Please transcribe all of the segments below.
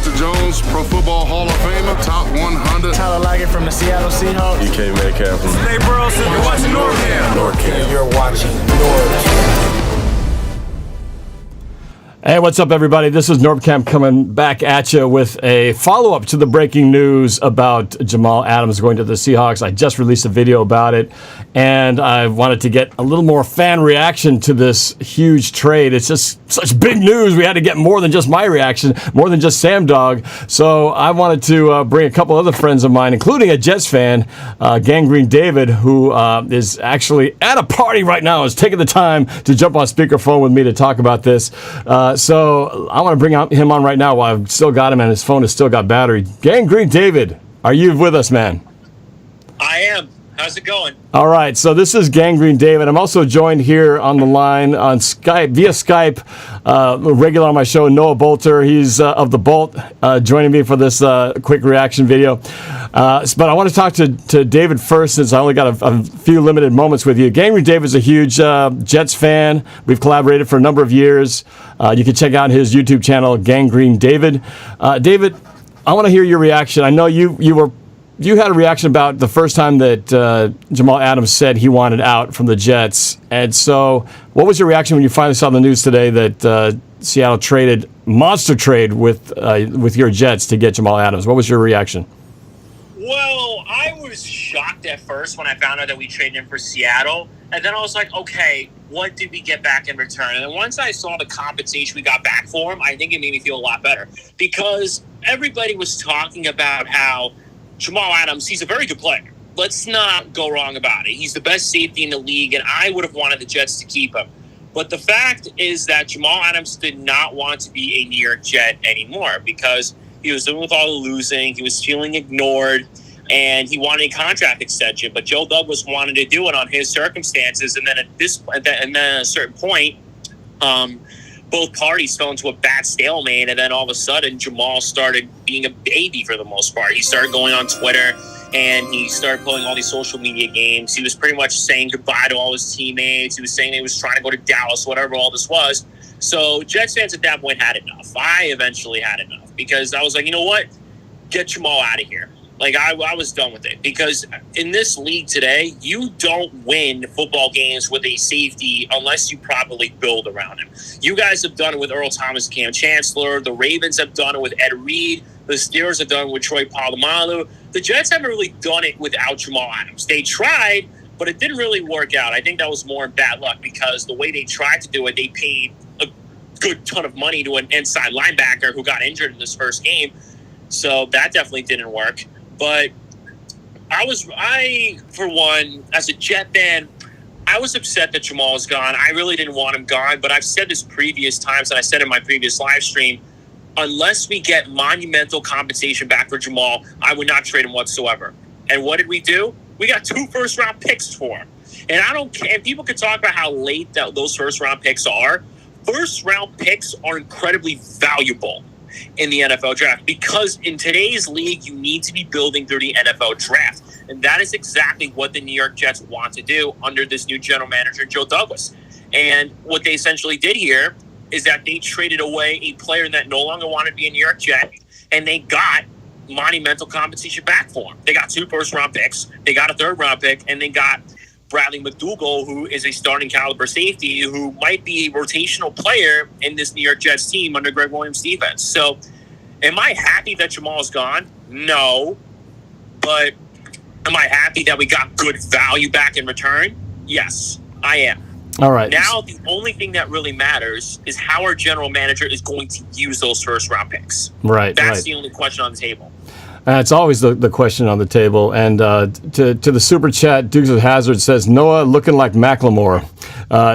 Boelter Jones, Pro Football Hall of Famer, top 100. Tyler Lockett from the Seattle Seahawks. DK Metcalf from Nate Burleson. You're watching NorbCam. NorbCam. You're watching NorbCam. Hey, what's up, everybody? This is NorbCam coming back at you with a follow-up to the breaking news about Jamal Adams going to the Seahawks. I just released a video about it, and I wanted to get a little more fan reaction to this huge trade. It's just such big news. We had to get more than just my reaction, more than just Sam Dog. So I wanted to bring a couple other friends of mine, including a Jets fan, Gangrene David, who is actually at a party right now, is taking the time to jump on speakerphone with me to talk about this. So I want to bring him on right now while I've still got him and his phone has still got battery. Gangrene David, are you with us, man? I am. How's it going? All right, so this is Gangrene David. I'm also joined here on the line on Skype, via Skype, regular on my show, Noah Boelter. He's of the Boelt, joining me for this quick reaction video. But I want to talk to David first, since I only got a few limited moments with you. Gangrene David's a huge Jets fan. We've collaborated for a number of years. You can check out his YouTube channel, Gangrene David. David, I want to hear your reaction. I know you had a reaction about the first time that Jamal Adams said he wanted out from the Jets. And so what was your reaction when you finally saw the news today that Seattle traded, monster trade with your Jets to get Jamal Adams? What was your reaction? Well, I was shocked at first when I found out that we traded him for Seattle. And then I was like, okay, what did we get back in return? And then once I saw the compensation we got back for him, I think it made me feel a lot better. Because everybody was talking about how Jamal Adams, he's a very good player. Let's not go wrong about it. He's the best safety in the league, and I would have wanted the Jets to keep him. But the fact is that Jamal Adams did not want to be a New York Jet anymore because he was dealing with all the losing. He was feeling ignored, and he wanted a contract extension. But Joe Douglas wanted to do it on his circumstances, and then at a certain point, both parties fell into a bad stalemate, and then all of a sudden, Jamal started being a baby for the most part. He started going on Twitter, and he started playing all these social media games. He was pretty much saying goodbye to all his teammates. He was saying he was trying to go to Dallas, whatever all this was. So Jets fans at that point had enough. I eventually had enough because I was like, you know what? Get Jamal out of here. Like, I was done with it because in this league today, you don't win football games with a safety unless you properly build around him. You guys have done it with Earl Thomas, Cam Chancellor. The Ravens have done it with Ed Reed. The Steelers have done it with Troy Polamalu. The Jets haven't really done it without Jamal Adams. They tried, but it didn't really work out. I think that was more bad luck because the way they tried to do it, they paid a good ton of money to an inside linebacker who got injured in this first game. So that definitely didn't work. But I, for one, as a Jet fan, I was upset that Jamal was gone. I really didn't want him gone, but I've said this previous times, and I said in my previous live stream, unless we get monumental compensation back for Jamal, I would not trade him whatsoever. And what did we do? We got 2 first-round picks for him. And I don't care. And people can talk about how late those first-round picks are. First-round picks are incredibly valuable in the NFL draft because in today's league, you need to be building through the NFL draft. And that is exactly what the New York Jets want to do under this new general manager, Joe Douglas. And what they essentially did here is that they traded away a player that no longer wanted to be a New York Jet, and they got monumental compensation back for him. They got 2 first-round picks, they got a 3rd-round pick, and they got Bradley McDougall, who is a starting caliber safety, who might be a rotational player in this New York Jets team under Greg Williams' defense. So, am I happy that Jamal's gone? No. But am I happy that we got good value back in return? Yes, I am. All right. Now, the only thing that really matters is how our general manager is going to use those first-round picks. Right. That's the only question on the table. It's always the question on the table. And to the super chat, Dukes of Hazzard says, Noah looking like Macklemore.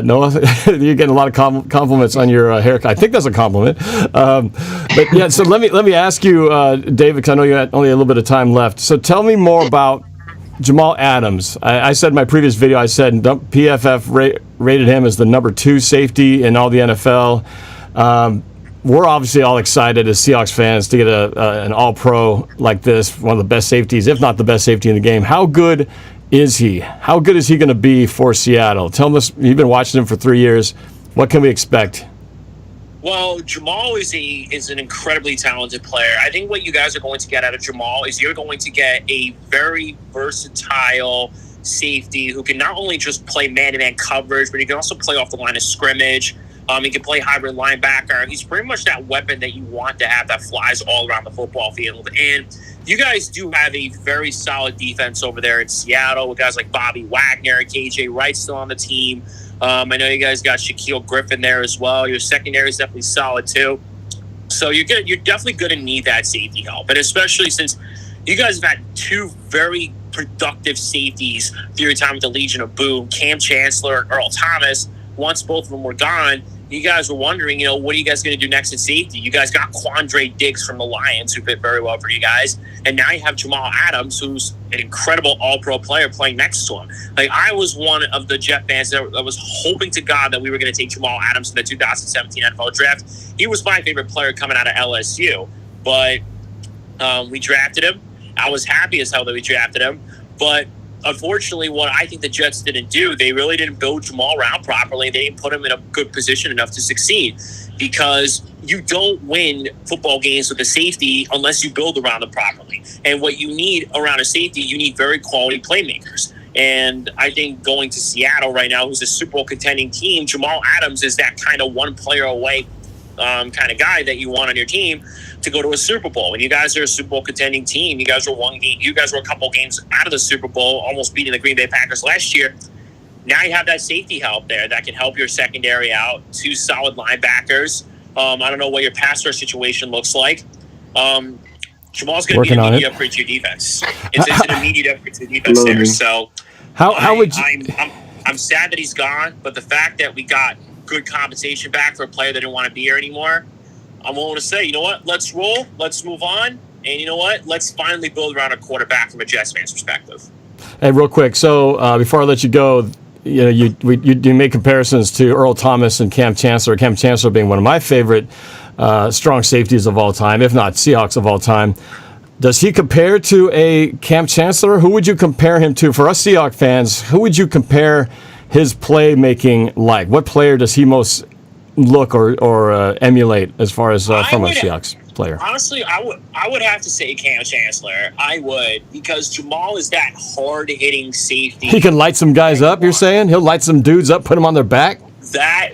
Noah, you're getting a lot of compliments on your haircut. I think that's a compliment. But yeah, so let me ask you, David, because I know you had only a little bit of time left. So tell me more about Jamal Adams. I said in my previous video, I said PFF rated him as the number 2 safety in all the NFL. We're obviously all excited as Seahawks fans to get an all-pro like this, one of the best safeties, if not the best safety in the game. How good is he? How good is he going to be for Seattle? Tell us, you've been watching him for 3 years. What can we expect? Well, Jamal is an incredibly talented player. I think what you guys are going to get out of Jamal is you're going to get a very versatile safety who can not only just play man-to-man coverage, but he can also play off the line of scrimmage. He can play hybrid linebacker. He's pretty much that weapon that you want to have that flies all around the football field. And you guys do have a very solid defense over there in Seattle with guys like Bobby Wagner, KJ Wright still on the team. I know you guys got Shaquille Griffin there as well. Your secondary is definitely solid too. So you're definitely going to need that safety help. And especially since you guys have had two very productive safeties through your time with the Legion of Boom, Cam Chancellor and Earl Thomas. Once both of them were gone, you guys were wondering, what are you guys going to do next in safety? You guys got Quandre Diggs from the Lions, who fit very well for you guys. And now you have Jamal Adams, who's an incredible all-pro player playing next to him. Like, I was one of the Jet fans that was hoping to God that we were going to take Jamal Adams in the 2017 NFL draft. He was my favorite player coming out of LSU. But we drafted him. I was happy as hell that we drafted him. But unfortunately, what I think the Jets didn't do, they really didn't build Jamal around properly. They didn't put him in a good position enough to succeed, because you don't win football games with a safety unless you build around them properly. And what you need around a safety, you need very quality playmakers. And I think going to Seattle right now, who's a Super Bowl contending team, Jamal Adams is that kind of one player away kind of guy that you want on your team to go to a Super Bowl. And you guys are a Super Bowl contending team. You guys were a couple games out of the Super Bowl, almost beating the Green Bay Packers last year. Now you have that safety help there that can help your secondary out. Two solid linebackers. I don't know what your pass rush situation looks like. Jamal's going to be an immediate upgrade to your defense. It's an immediate upgrade to the defense there. So how would you? I'm sad that he's gone, but the fact that we got good compensation back for a player that didn't want to be here anymore, I'm willing to say, you know what? Let's roll. Let's move on. And you know what? Let's finally build around a quarterback from a Jets fan's perspective. Hey, real quick. So before I let you go, you make comparisons to Earl Thomas and Cam Chancellor. Cam Chancellor being one of my favorite strong safeties of all time, if not Seahawks of all time. Does he compare to a Cam Chancellor? Who would you compare him to? For us Seahawks fans, who would you compare his playmaking like? What player does he most look or emulate as far as from a Seahawks player? Honestly, I would have to say Cam Chancellor. I would, because Jamal is that hard-hitting safety. He can light some guys up, you're saying? He'll light some dudes up, put them on their back? That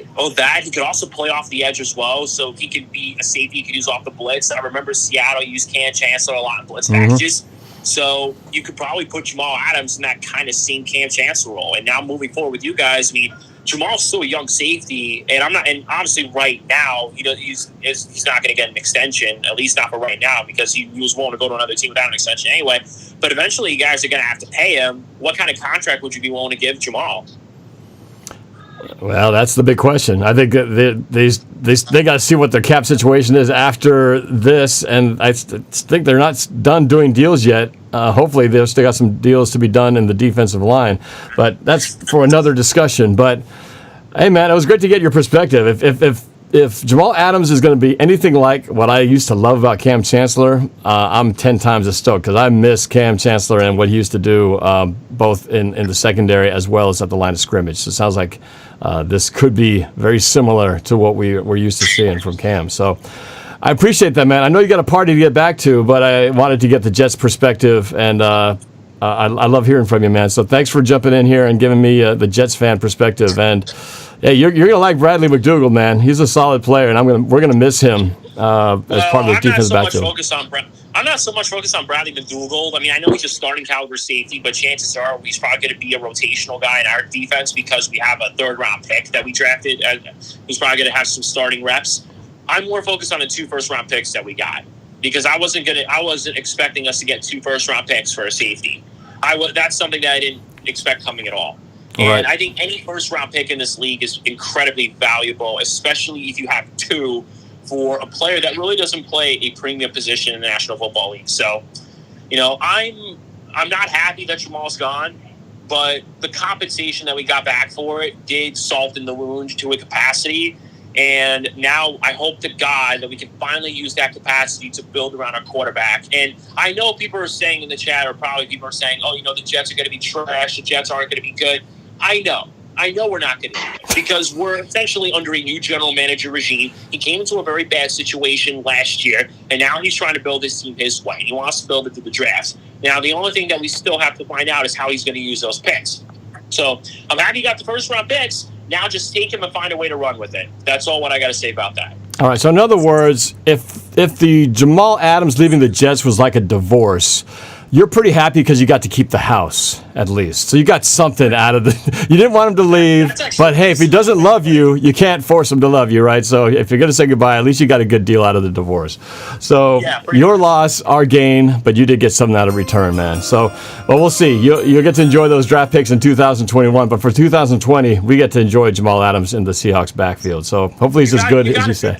he could also play off the edge as well, so he could be a safety he could use off the blitz. I remember Seattle used Cam Chancellor a lot in blitz packages. So you could probably put Jamal Adams in that kind of same Cam Chancellor role. And now moving forward with you guys, I mean, Jamal's still a young safety, and honestly right now, he's not going to get an extension, at least not for right now, because he was willing to go to another team without an extension anyway. But eventually, you guys are going to have to pay him. What kind of contract would you be willing to give Jamal? Well, that's the big question. I think they got to see what their cap situation is after this, and I think they're not done doing deals yet. Hopefully, they've still got some deals to be done in the defensive line, but that's for another discussion. But hey, man, it was great to get your perspective. If Jamal Adams is going to be anything like what I used to love about Cam Chancellor, I'm 10 times as stoked, because I miss Cam Chancellor and what he used to do both in the secondary as well as at the line of scrimmage. So it sounds like this could be very similar to what we're used to seeing from Cam. So I appreciate that, man. I know you got a party to get back to, but I wanted to get the Jets' perspective, and I love hearing from you, man. So thanks for jumping in here and giving me the Jets fan perspective. And hey, you're gonna like Bradley McDougald, man. He's a solid player, and we're gonna miss him as part of the defense backfield. I'm not so much focused on Bradley McDougald. I mean, I know he's a starting caliber safety, but chances are he's probably going to be a rotational guy in our defense, because we have a third-round pick that we drafted. He's probably going to have some starting reps. I'm more focused on the 2 first-round picks that we got, because I wasn't expecting us to get 2 first-round picks for a safety. That's something that I didn't expect coming at all. And I think any first-round pick in this league is incredibly valuable, especially if you have 2 for a player that really doesn't play a premium position in the National Football League. So, I'm not happy that Jamal's gone, but the compensation that we got back for it did soften the wound to a capacity. And now I hope to God that we can finally use that capacity to build around our quarterback. And I know people are saying in the chat, or probably people are saying, the Jets are going to be trash. The Jets aren't going to be good. I know. I know we're not going to do it because we're essentially under a new general manager regime. He came into a very bad situation last year, and now he's trying to build his team his way. He wants to build it through the drafts. Now, the only thing that we still have to find out is how he's going to use those picks. So I'm happy you got the first-round picks. Now just take him and find a way to run with it. That's all what I got to say about that. All right, so in other words, if the Jamal Adams leaving the Jets was like a divorce, you're pretty happy because you got to keep the house, at least. So you got something out of the... You didn't want him to leave, but hey, if he doesn't love you, you can't force him to love you, right? So if you're going to say goodbye, at least you got a good deal out of the divorce. So your loss, our gain, but you did get something out of return, man. So, well, we'll see. You'll get to enjoy those draft picks in 2021, but for 2020, we get to enjoy Jamal Adams in the Seahawks backfield. So hopefully he's as good as you say.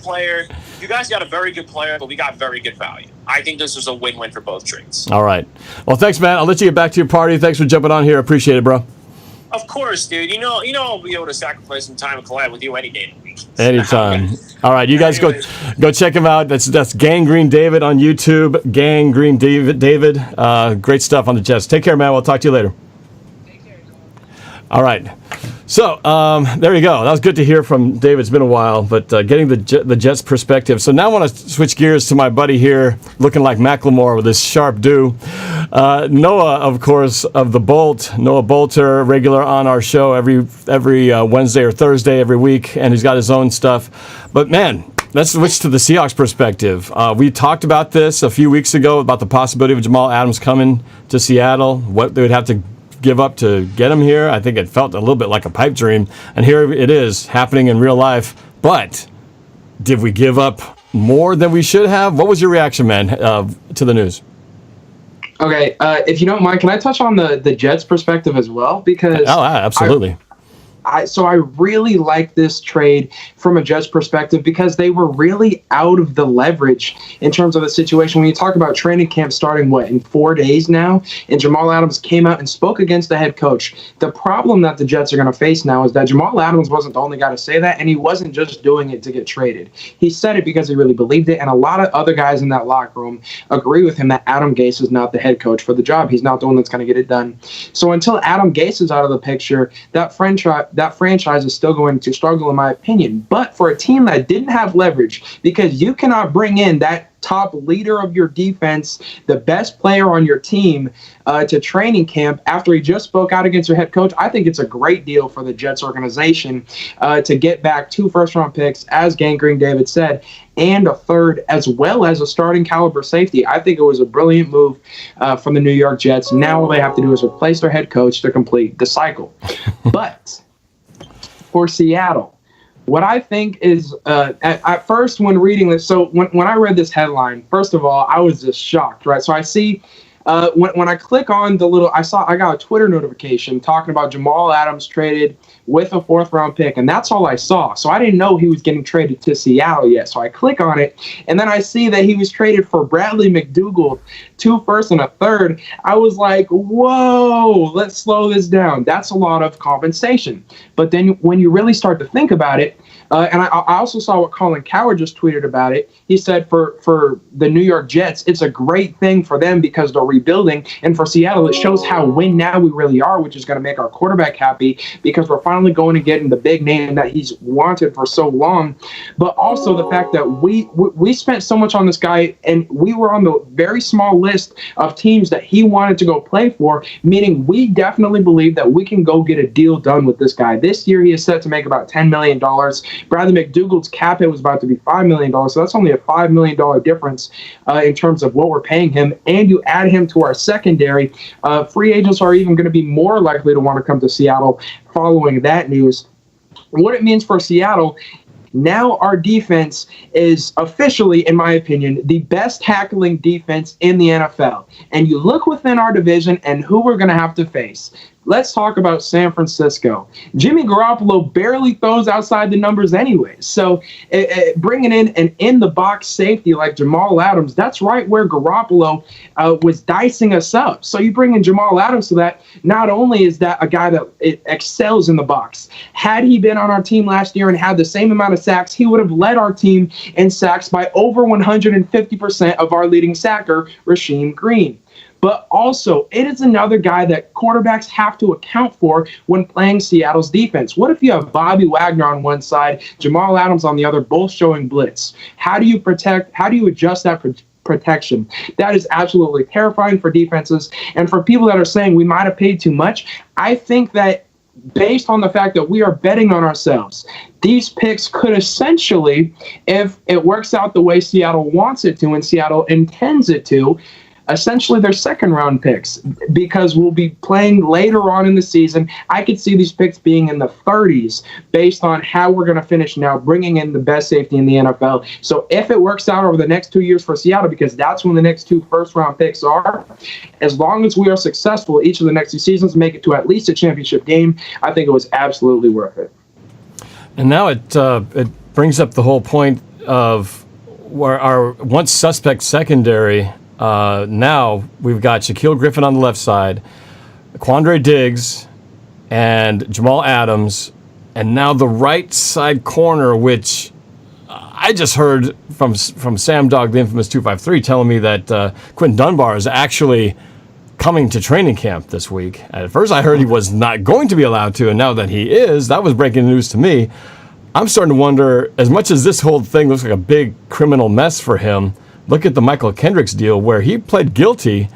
You guys got a very good player, but we got very good value. I think this was a win-win for both trades. All right. Well, thanks, man. I'll let you get back to your party. Thanks for jumping on here. Appreciate it, bro. Of course, dude. You know I'll be able to sacrifice some time and collab with you any day of the week. Anytime. All right, you guys go check him out. That's Gangrene David on YouTube. Gangrene David. Great stuff on the Jets. Take care, man. We'll talk to you later. Take care. All right. So there you go. That was good to hear from David. It's been a while, but getting the Jets' perspective. So now I want to switch gears to my buddy here, looking like Macklemore with his sharp do. Noah, of course, of the Boelt. Noah Boelter, regular on our show every Wednesday or Thursday every week, and he's got his own stuff. But man, let's switch to the Seahawks perspective. We talked about this a few weeks ago about the possibility of Jamal Adams coming to Seattle, what they would have to give up to get him here. I think it felt a little bit like a pipe dream, and here it is happening in real life. But did we give up more than we should have? What was your reaction, man, to the news? Okay, if you don't mind, can I touch on the Jets' perspective as well? Because absolutely. So I really like this trade from a Jets perspective because they were really out of the leverage in terms of the situation. When you talk about training camp starting, in 4 days now, and Jamal Adams came out and spoke against the head coach. The problem that the Jets are going to face now is that Jamal Adams wasn't the only guy to say that, and he wasn't just doing it to get traded. He said it because he really believed it, and a lot of other guys in that locker room agree with him that Adam Gase is not the head coach for the job. He's not the one that's going to get it done. So until Adam Gase is out of the picture, that franchise is still going to struggle, in my opinion. But for a team that didn't have leverage, because you cannot bring in that top leader of your defense, the best player on your team, to training camp after he just spoke out against your head coach, I think it's a great deal for the Jets organization to get back 2 first-round picks, as Gangrene David said, and a third, as well as a starting caliber safety. I think it was a brilliant move from the New York Jets. Now all they have to do is replace their head coach to complete the cycle. But for Seattle, what I think is, at first when reading this, so when I read this headline, first of all, I was just shocked, right? So I see, when I click on I got a Twitter notification talking about Jamal Adams traded with a 4th-round pick, and that's all I saw. So I didn't know he was getting traded to Seattle yet. So I click on it, and then I see that he was traded for Bradley McDougald, 2 firsts and a third. I was like, whoa, let's slow this down. That's a lot of compensation. But then when you really start to think about it, and I also saw what Colin Cowherd just tweeted about it. He said for the New York Jets, it's a great thing for them because they're rebuilding. And for Seattle, it shows how win now we really are, which is going to make our quarterback happy because we're finally going to get in the big name that he's wanted for so long. But also the fact that we spent so much on this guy, and we were on the very small list of teams that he wanted to go play for, meaning we definitely believe that we can go get a deal done with this guy. This year, he is set to make about $10 million. Bradley McDougald's cap hit was about to be $5 million, so that's only a $5 million difference in terms of what we're paying him. And you add him to our secondary, free agents are even going to be more likely to want to come to Seattle following that news. What it means for Seattle, now our defense is officially, in my opinion, the best tackling defense in the NFL. And you look within our division and who we're going to have to face. Let's talk about San Francisco. Jimmy Garoppolo barely throws outside the numbers anyway. So bringing in an in-the-box safety like Jamal Adams, that's right where Garoppolo was dicing us up. So you bring in Jamal Adams to that, not only is that a guy that excels in the box. Had he been on our team last year and had the same amount of sacks, he would have led our team in sacks by over 150% of our leading sacker, Rasheem Green. but also it is another guy that quarterbacks have to account for when playing Seattle's defense. What if you have Bobby Wagner on one side, Jamal Adams on the other, both showing blitz? How do you adjust that protection? That is absolutely terrifying for defenses. And for people that are saying we might have paid too much, I think that based on the fact that we are betting on ourselves, these picks could essentially, if it works out the way Seattle wants it to and Seattle intends it to, essentially they're second-round picks, because we'll be playing later on in the season. I could see these picks being in the 30s based on how we're going to finish now, bringing in the best safety in the NFL. So if it works out over the next 2 years for Seattle, because that's when the next 2 first-round picks are, as long as we are successful each of the next 2 seasons, make it to at least a championship game, I think it was absolutely worth it. And now it brings up the whole point of where our once suspect secondary. Now we've got Shaquille Griffin on the left side, Quandre Diggs, and Jamal Adams, and now the right side corner, which I just heard from Sam Dog, the infamous 253, telling me that Quinton Dunbar is actually coming to training camp this week. At first I heard he was not going to be allowed to, and now that he is, that was breaking news to me. I'm starting to wonder, as much as this whole thing looks like a big criminal mess for him, look at the Michael Kendricks deal where he pled guilty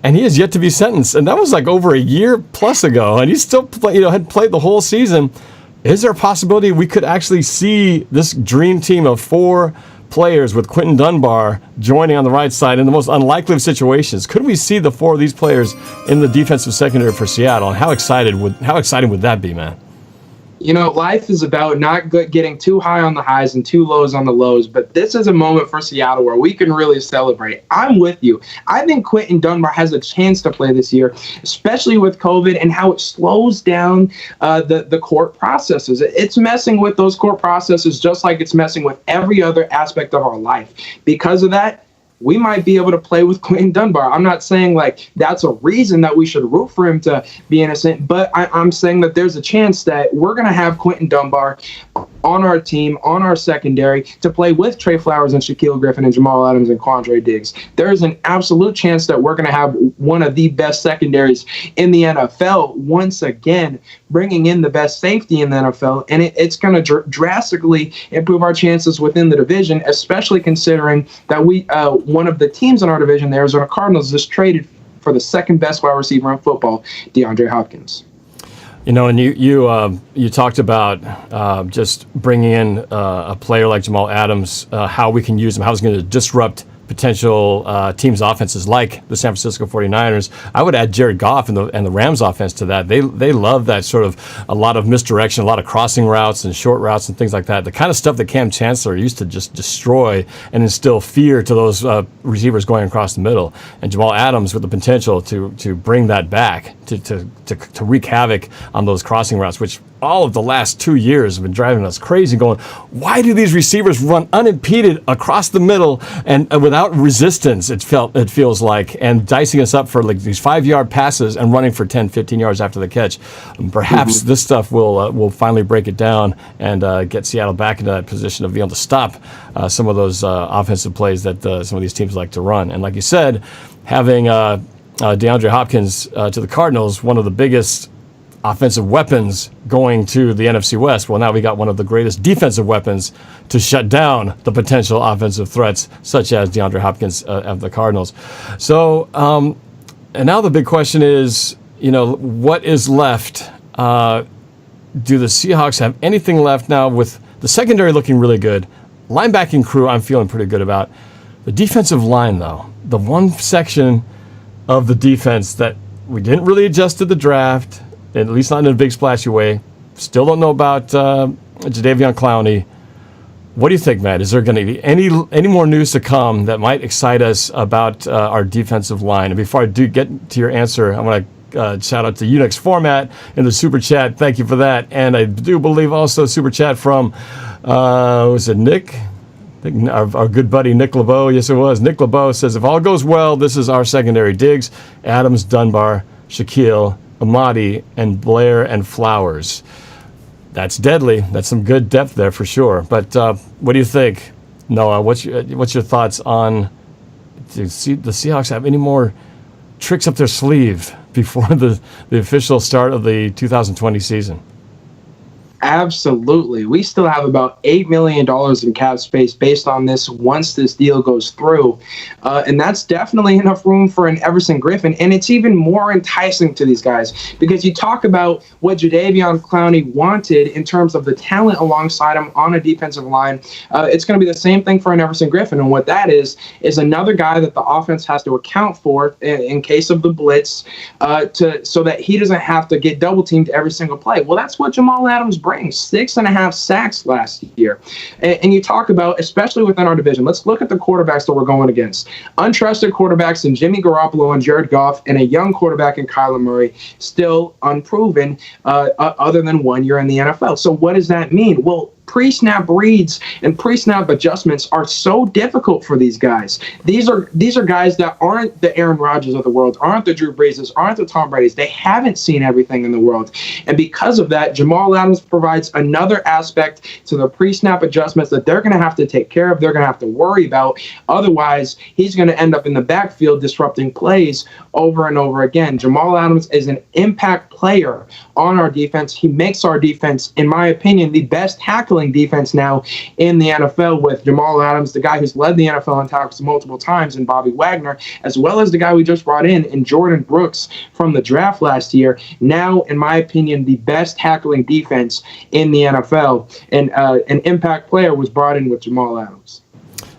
and he is yet to be sentenced. And that was like over a year plus ago. And he still had played the whole season. Is there a possibility we could actually see this dream team of 4 players with Quinton Dunbar joining on the right side in the most unlikely of situations? Could we see the 4 of these players in the defensive secondary for Seattle? And how exciting would that be, man? You know, life is about not getting too high on the highs and too lows on the lows, but this is a moment for Seattle where we can really celebrate. I'm with you. I think Quinton Dunbar has a chance to play this year, especially with COVID and how it slows down the court processes. It's messing with those court processes just like it's messing with every other aspect of our life. Because of that, we might be able to play with Quinton Dunbar. I'm not saying like that's a reason that we should root for him to be innocent, but I'm saying that there's a chance that we're going to have Quinton Dunbar on our team, on our secondary, to play with Trey Flowers and Shaquille Griffin and Jamal Adams and Quandre Diggs. There is an absolute chance that we're going to have one of the best secondaries in the NFL once again, bringing in the best safety in the NFL, and it's going to drastically improve our chances within the division, especially considering that one of the teams in our division, the Arizona Cardinals, just traded for the second best wide receiver in football, DeAndre Hopkins. You know, and you talked about just bringing in a player like Jamal Adams, how we can use him, how it's going to disrupt potential teams' offenses like the San Francisco 49ers. I would add Jared Goff and the Rams offense to that. They love that sort of a lot of misdirection, a lot of crossing routes and short routes and things like that. The kind of stuff that Cam Chancellor used to just destroy and instill fear to those receivers going across the middle. And Jamal Adams with the potential to bring that back, to wreak havoc on those crossing routes, which all of the last 2 years have been driving us crazy, going, why do these receivers run unimpeded across the middle and without resistance, it feels like, and dicing us up for like these 5-yard passes and running for 10, 15 yards after the catch. Perhaps this stuff will finally break it down and get Seattle back into that position of being able to stop some of those offensive plays that some of these teams like to run. And like you said, having DeAndre Hopkins to the Cardinals, one of the biggest offensive weapons going to the NFC West. Well, now we got one of the greatest defensive weapons to shut down the potential offensive threats, such as DeAndre Hopkins of the Cardinals. So, and now the big question is, what is left? Do the Seahawks have anything left now with the secondary looking really good? Linebacking crew, I'm feeling pretty good about. The defensive line, though, the one section of the defense that we didn't really adjust to the draft, at least not in a big splashy way. Still don't know about Jadeveon Clowney. What do you think, Matt? Is there going to be any more news to come that might excite us about our defensive line? And before I do get to your answer, I want to shout out to Unix Format in the Super Chat. Thank you for that. And I do believe also Super Chat from, was it Nick? I think our good buddy Nick LaBow. Yes, it was. Nick LaBow says, if all goes well, this is our secondary. Diggs, Adams, Dunbar, Shaquille, Amadi, and Blair and Flowers. That's deadly. That's some good depth there for sure. But what do you think, Noah? What's your thoughts on? Do the Seahawks have any more tricks up their sleeve before the official start of the 2020 season? Absolutely. We still have about $8 million in cap space based on this once this deal goes through. And that's definitely enough room for an Everson Griffin. And it's even more enticing to these guys because you talk about what Jadeveon Clowney wanted in terms of the talent alongside him on a defensive line. It's going to be the same thing for an Everson Griffin. And what that is another guy that the offense has to account for in case of the blitz so that he doesn't have to get double teamed every single play. Well, that's what Jamal Adams brings. 6.5 sacks last year. And you talk about, especially within our division, let's look at the quarterbacks that we're going against. Untrusted quarterbacks in Jimmy Garoppolo and Jared Goff, and a young quarterback in Kyler Murray, still unproven other than 1 year in the NFL. So what does that mean? Well, pre-snap reads and pre-snap adjustments are so difficult for these guys. These are guys that aren't the Aaron Rodgers of the world, aren't the Drew Breeses, aren't the Tom Brady's. They haven't seen everything in the world. And because of that, Jamal Adams provides another aspect to the pre-snap adjustments that they're going to have to take care of, they're going to have to worry about. Otherwise, he's going to end up in the backfield disrupting plays over and over again. Jamal Adams is an impact player on our defense. He makes our defense, in my opinion, the best tackling defense now in the NFL, with Jamal Adams, the guy who's led the NFL in tackles multiple times, and Bobby Wagner, as well as the guy we just brought in Jordan Brooks from the draft last year. Now, in my opinion, the best tackling defense in the NFL, and an impact player was brought in with Jamal Adams.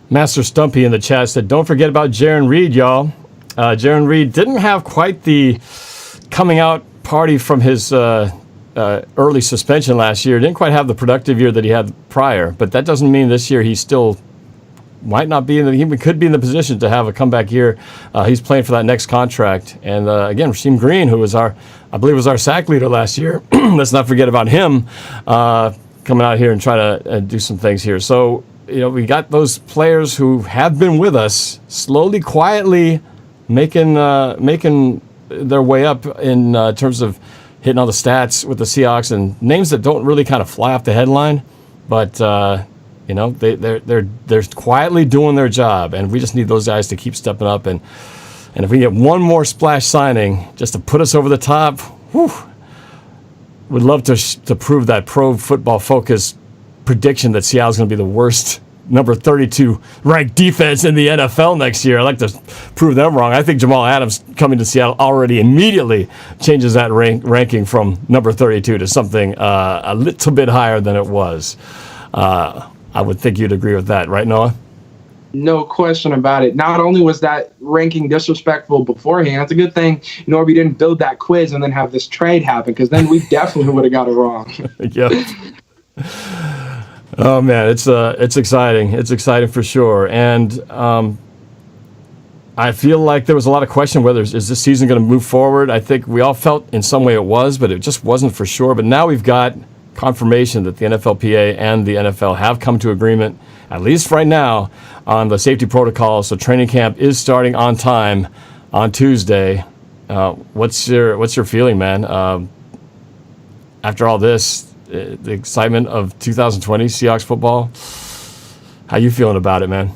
Master Stumpy in the chat said, don't forget about Jaron Reed, y'all. Jaron Reed didn't have quite the coming out party from his early suspension last year. Didn't quite have the productive year that he had prior, but that doesn't mean this year he still might not be he could be in the position to have a comeback year. He's playing for that next contract. And again, Rasheem Green, who was I believe was our sack leader last year. Let's not forget about him coming out here and trying to do some things here. So, we got those players who have been with us slowly, quietly making their way up in terms of hitting all the stats with the Seahawks, and names that don't really kind of fly off the headline, but they're quietly doing their job, and we just need those guys to keep stepping up. And if we get one more splash signing just to put us over the top, would love to prove that Pro Football Focus prediction that Seattle's going to be the worst number 32 ranked defense in the NFL next year. I'd like to prove them wrong. I think Jamal Adams coming to Seattle already immediately changes that ranking from number 32 to something a little bit higher than it was. I would think you'd agree with that, right, Noah? No question about it. Not only was that ranking disrespectful beforehand, it's a good thing Norby didn't build that quiz and then have this trade happen, because then we definitely would have got it wrong. Yep. Oh man, it's exciting. It's exciting for sure, and I feel like there was a lot of question whether is this season going to move forward. I think we all felt in some way it was, but it just wasn't for sure. But now we've got confirmation that the NFLPA and the NFL have come to agreement, at least right now, on the safety protocol. So training camp is starting on time on Tuesday. What's your feeling, man? After all this, the excitement of 2020 Seahawks football, how you feeling about it, man?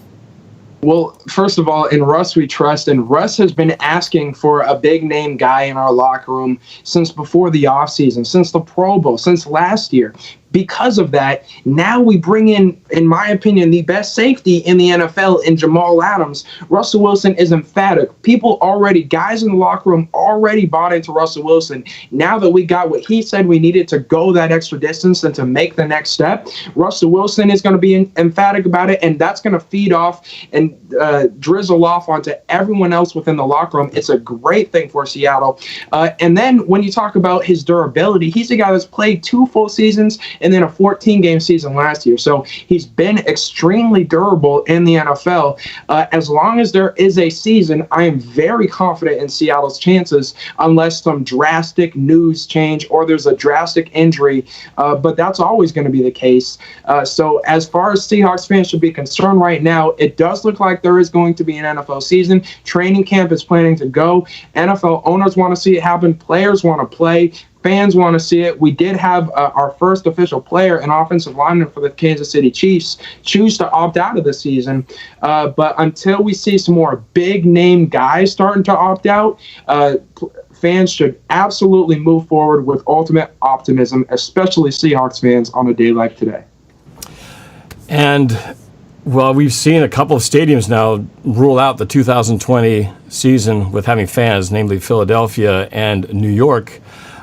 Well, first of all, in Russ we trust, and Russ has been asking for a big-name guy in our locker room since before the offseason, since the Pro Bowl, since last year. Because of that, now we bring in my opinion, the best safety in the NFL in Jamal Adams. Russell Wilson is emphatic. Guys in the locker room already bought into Russell Wilson. Now that we got what he said we needed to go that extra distance and to make the next step, Russell Wilson is going to be emphatic about it, and that's going to feed off and drizzle off onto everyone else within the locker room. It's a great thing for Seattle. And then when you talk about his durability, he's a guy that's played 2 full seasons and then a 14-game season last year. So he's been extremely durable in the NFL. As long as there is a season, I am very confident in Seattle's chances, unless some drastic news change or there's a drastic injury. But that's always going to be the case. So as far as Seahawks fans should be concerned right now, it does look like there is going to be an NFL season. Training camp is planning to go. NFL owners want to see it happen. Players want to play. Fans want to see it. We did have our first official player, an offensive lineman for the Kansas City Chiefs, choose to opt out of the season. But until we see some more big-name guys starting to opt out, fans should absolutely move forward with ultimate optimism, especially Seahawks fans on a day like today. And, well, we've seen a couple of stadiums now rule out the 2020 season with having fans, namely Philadelphia and New York.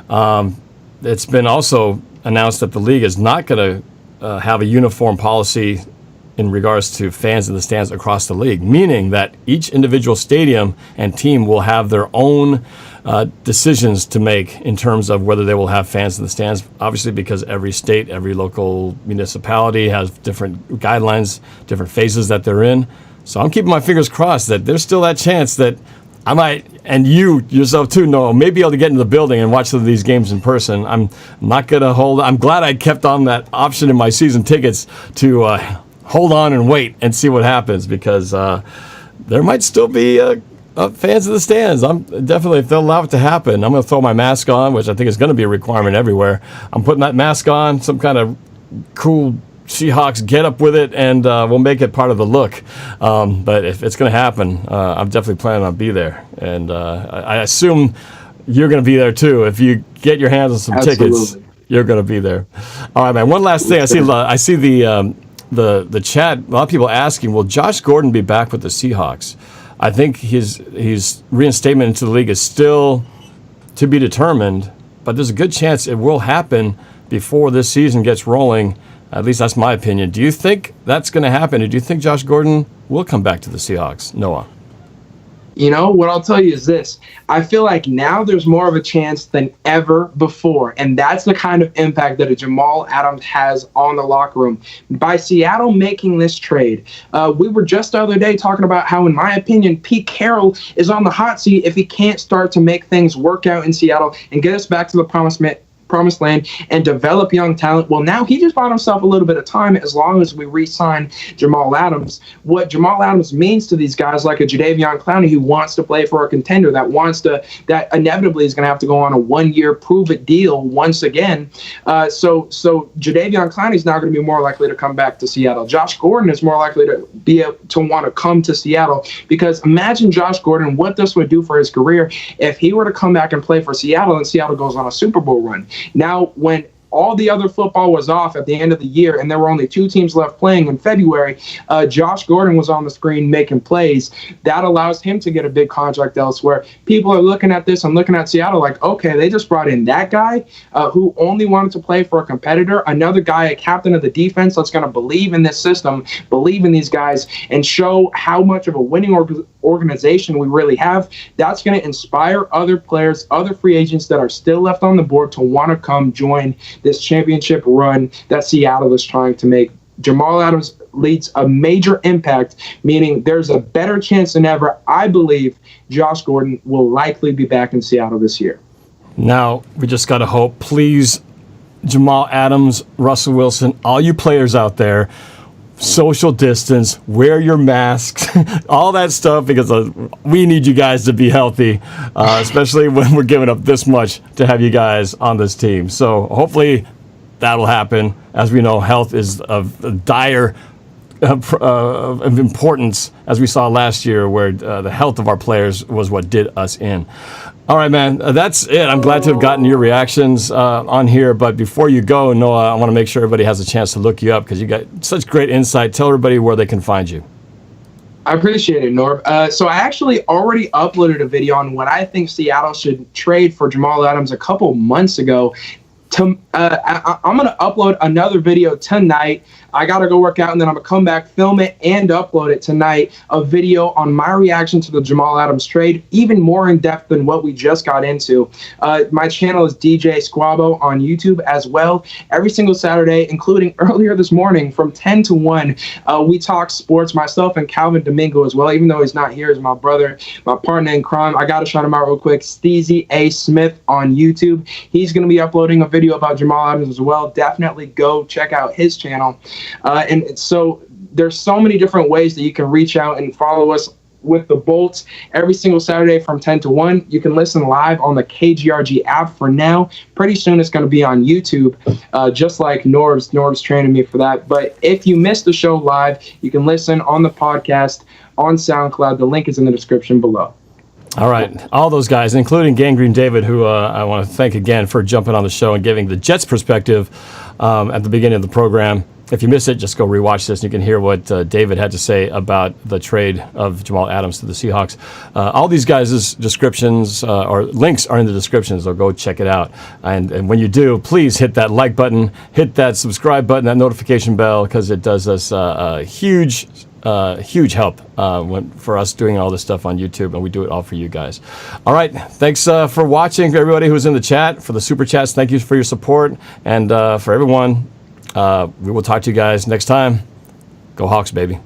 It's been also announced that the league is not going to have a uniform policy in regards to fans in the stands across the league, meaning that each individual stadium and team will have their own decisions to make in terms of whether they will have fans in the stands, obviously because every state, every local municipality has different guidelines, different phases that they're in. So I'm keeping my fingers crossed that there's still that chance that I might, and you yourself too, Noah, may be able to get into the building and watch some of these games in person. I'm not going to hold. I'm glad I kept on that option in my season tickets to hold on and wait and see what happens, because there might still be fans in the stands. I'm definitely, if they'll allow it to happen, I'm going to throw my mask on, which I think is going to be a requirement everywhere. I'm putting that mask on, some kind of cool Seahawks get up with it, and we'll make it part of the look. But if it's going to happen, I'm definitely planning on be there. And I assume you're going to be there too. If you get your hands on some tickets, you're going to be there. All right, man. One last thing. I see the chat. A lot of people asking, will Josh Gordon be back with the Seahawks? I think his reinstatement into the league is still to be determined, but there's a good chance it will happen before this season gets rolling. At least that's my opinion. Do you think that's going to happen? Or do you think Josh Gordon will come back to the Seahawks? Noah? You know, what I'll tell you is this. I feel like now there's more of a chance than ever before, and that's the kind of impact that a Jamal Adams has on the locker room. By Seattle making this trade, we were just the other day talking about how, in my opinion, Pete Carroll is on the hot seat if he can't start to make things work out in Seattle and get us back to the promised land and develop young talent. Well, now he just bought himself a little bit of time as long as we re-sign Jamal Adams. What Jamal Adams means to these guys like a Jadeveon Clowney who wants to play for a contender, that inevitably is going to have to go on a 1-year prove-it deal once again. So Jadeveon Clowney is now going to be more likely to come back to Seattle. Josh Gordon is more likely to be able to want to come to Seattle, because imagine Josh Gordon, what this would do for his career if he were to come back and play for Seattle and Seattle goes on a Super Bowl run. Now, when all the other football was off at the end of the year and there were only 2 teams left playing in February, Josh Gordon was on the screen making plays. That allows him to get a big contract elsewhere. People are looking at this and looking at Seattle like, okay, they just brought in that guy who only wanted to play for a competitor, another guy, a captain of the defense that's going to believe in this system, believe in these guys, and show how much of a winning organization we really have. That's going to inspire other players, other free agents that are still left on the board to want to come join this championship run that Seattle is trying to make. Jamal Adams leads a major impact, meaning there's a better chance than ever. I believe Josh Gordon will likely be back in Seattle this year. Now, we just got to hope, please, Jamal Adams, Russell Wilson, all you players out there, social distance, wear your masks, all that stuff, because we need you guys to be healthy, especially when we're giving up this much to have you guys on this team. So hopefully that'll happen. As we know, health is of dire of importance, as we saw last year, where the health of our players was what did us in. All right, man, that's it. I'm glad to have gotten your reactions on here. But before you go, Noah, I want to make sure everybody has a chance to look you up because you got such great insight. Tell everybody where they can find you. I appreciate it, Norb. So I actually already uploaded a video on what I think Seattle should trade for Jamal Adams a couple months ago. I'm going to upload another video tonight. I got to go work out, and then I'm going to come back, film it, and upload it tonight, a video on my reaction to the Jamal Adams trade, even more in depth than what we just got into. My channel is DJ Squabo on YouTube as well. Every single Saturday, including earlier this morning from 10 to 1, we talk sports, myself and Calvin Domingo as well, even though he's not here, is my brother, my partner in crime. I got to shout him out real quick, Steezy A. Smith on YouTube. He's going to be uploading a video about Jamal Adams as well. Definitely go check out his channel. And so there's so many different ways that you can reach out and follow us with the Bolts every single Saturday from 10 to 1. You can listen live on the KGRG app for now. Pretty soon it's going to be on YouTube, just like Norb's. Norb's training me for that. But if you missed the show live, you can listen on the podcast on SoundCloud. The link is in the description below. All right. All those guys, including Gangrene David, who I want to thank again for jumping on the show and giving the Jets perspective at the beginning of the program. If you missed it, just go rewatch this and you can hear what David had to say about the trade of Jamal Adams to the Seahawks. All these guys' descriptions or links are in the description, so go check it out. And when you do, please hit that like button, hit that subscribe button, that notification bell, because it does us a huge help for us doing all this stuff on YouTube, and we do it all for you guys. All right, thanks for watching. For everybody who's in the chat, for the super chats, thank you for your support, and for everyone, we will talk to you guys next time. Go Hawks, baby.